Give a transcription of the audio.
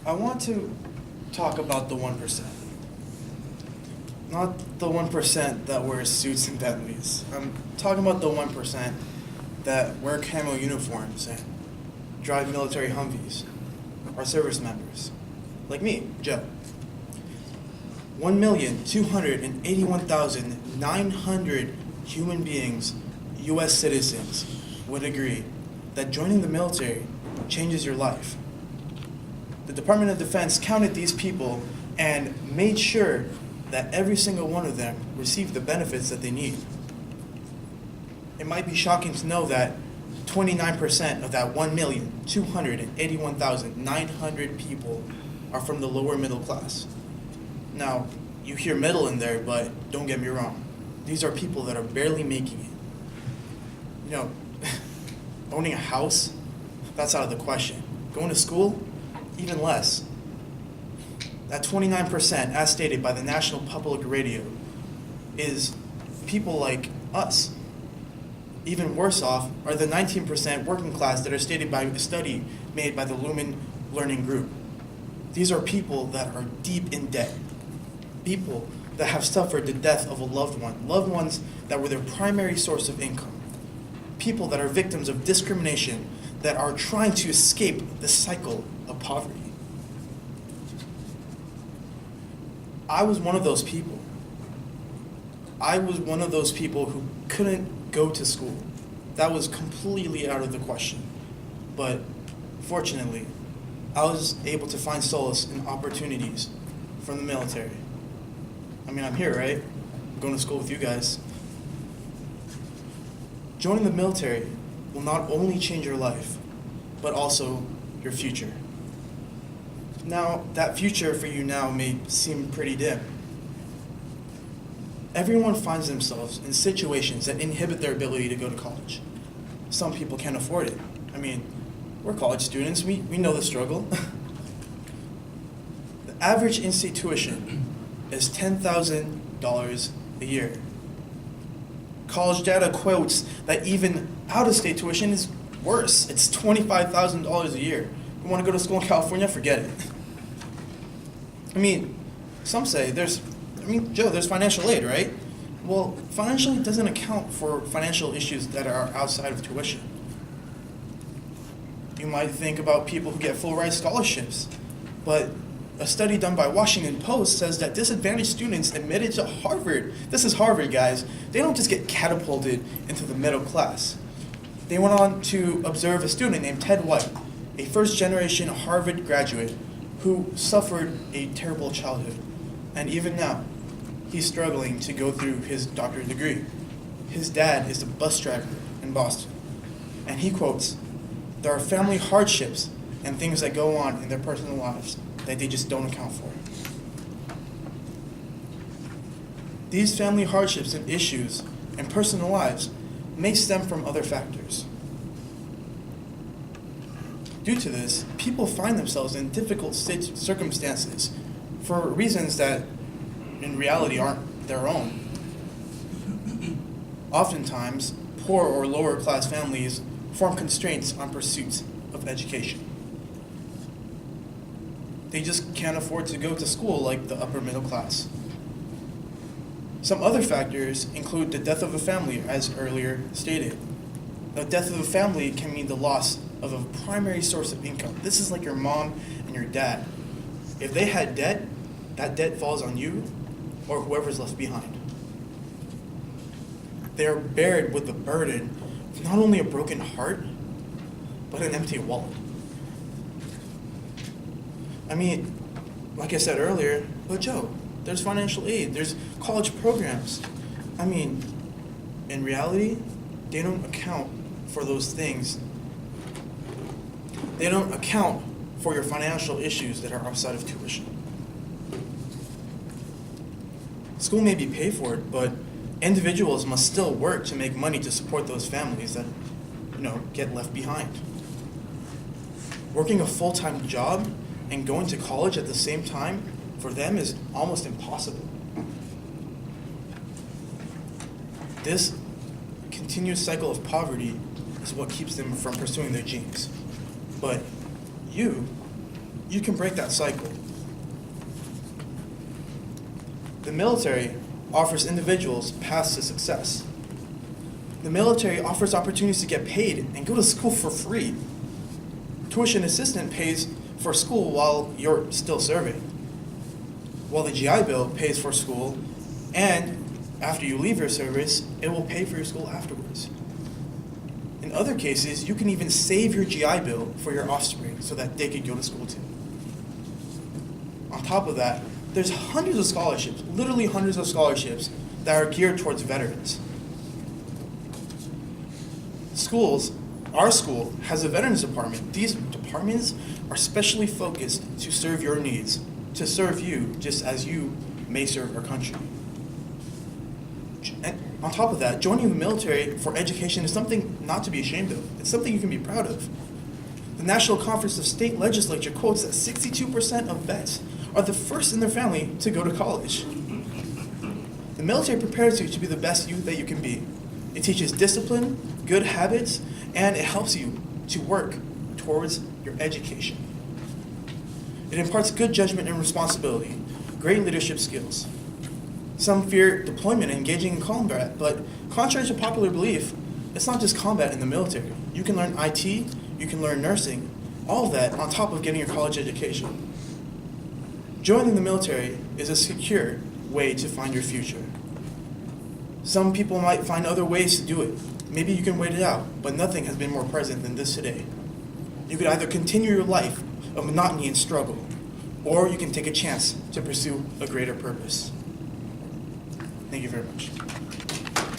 I want to talk about the 1%. Not the 1% that wears suits and Bentleys. I'm talking about the 1% that wear camo uniforms and drive military Humvees. Our service members. Like me, Joe. 1,281,900 human beings, U.S. citizens, would agree that joining the military changes your life. The Department of Defense counted these people and made sure that every single one of them received the benefits that they need. It might be shocking to know that 29% of that 1,281,900 people are from the lower middle class. Now, you hear middle in there, but don't get me wrong. These are people that are barely making it. You know, owning a house, that's out of the question. Going to school, even less. That 29%, as stated by the National Public Radio, is people like us. Even worse off are the 19% working class that are stated by a study made by the Lumen Learning Group. These are people that are deep in debt. People that have suffered the death of a loved one, loved ones that were their primary source of income. People that are victims of discrimination, that are trying to escape the cycle of poverty. I was one of those people. I was one of those people who couldn't go to school. That was completely out of the question. But fortunately, I was able to find solace in opportunities from the military. I mean, I'm here, right? I'm going to school with you guys. Joining the military will not only change your life, but also your future. Now, that future for you now may seem pretty dim. Everyone finds themselves in situations that inhibit their ability to go to college. Some people can't afford it. I mean, we're college students, we know the struggle. The average in-state tuition is $10,000 a year. College data quotes that even out-of-state tuition is worse. It's $25,000 a year. You want to go to school in California? Forget it. I mean, some say Joe, there's financial aid, right? Well, financial aid doesn't account for financial issues that are outside of tuition. You might think about people who get full ride scholarships, but a study done by Washington Post says that disadvantaged students admitted to Harvard, this is Harvard, guys, they don't just get catapulted into the middle class. They went on to observe a student named Ted White, a first-generation Harvard graduate who suffered a terrible childhood. And even now, he's struggling to go through his doctorate degree. His dad is a bus driver in Boston. And he quotes, "There are family hardships and things that go on in their personal lives that they just don't account for." These family hardships and issues and personal lives may stem from other factors. Due to this, people find themselves in difficult circumstances for reasons that in reality aren't their own. Oftentimes, poor or lower class families form constraints on pursuits of education. They just can't afford to go to school like the upper middle class. Some other factors include the death of a family, as earlier stated. The death of a family can mean the loss of a primary source of income. This is like your mom and your dad. If they had debt, that debt falls on you or whoever's left behind. They are bared with the burden of not only a broken heart, but an empty wallet. I mean, like I said earlier, but Joe, there's financial aid, there's college programs. I mean, in reality, they don't account for those things. They don't account for your financial issues that are outside of tuition. School may be paid for it, but individuals must still work to make money to support those families that, get left behind. Working a full-time job and going to college at the same time, for them is almost impossible. This continuous cycle of poverty is what keeps them from pursuing their dreams. But you you can break that cycle. The military offers individuals paths to success. The military offers opportunities to get paid and go to school for free. Tuition assistance pays for school while you're still serving, while the GI Bill pays for school, and after you leave your service, it will pay for your school afterwards. In other cases, you can even save your GI Bill for your offspring so that they could go to school too. On top of that, there's hundreds of scholarships, literally hundreds of scholarships, that are geared towards veterans. Schools, our school has a veterans department. These departments are specially focused to serve your needs, to serve you just as you may serve our country. And on top of that, joining the military for education is something not to be ashamed of. It's something you can be proud of. The National Conference of State Legislature quotes that 62% of vets are the first in their family to go to college. The military prepares you to be the best you that you can be. It teaches discipline, good habits, and it helps you to work towards your education. It imparts good judgment and responsibility, great leadership skills. Some fear deployment and engaging in combat, but contrary to popular belief, it's not just combat in the military. You can learn IT, you can learn nursing, all of that on top of getting your college education. Joining the military is a secure way to find your future. Some people might find other ways to do it. Maybe you can wait it out, but nothing has been more present than this today. You could either continue your life of monotony and struggle, or you can take a chance to pursue a greater purpose. Thank you very much.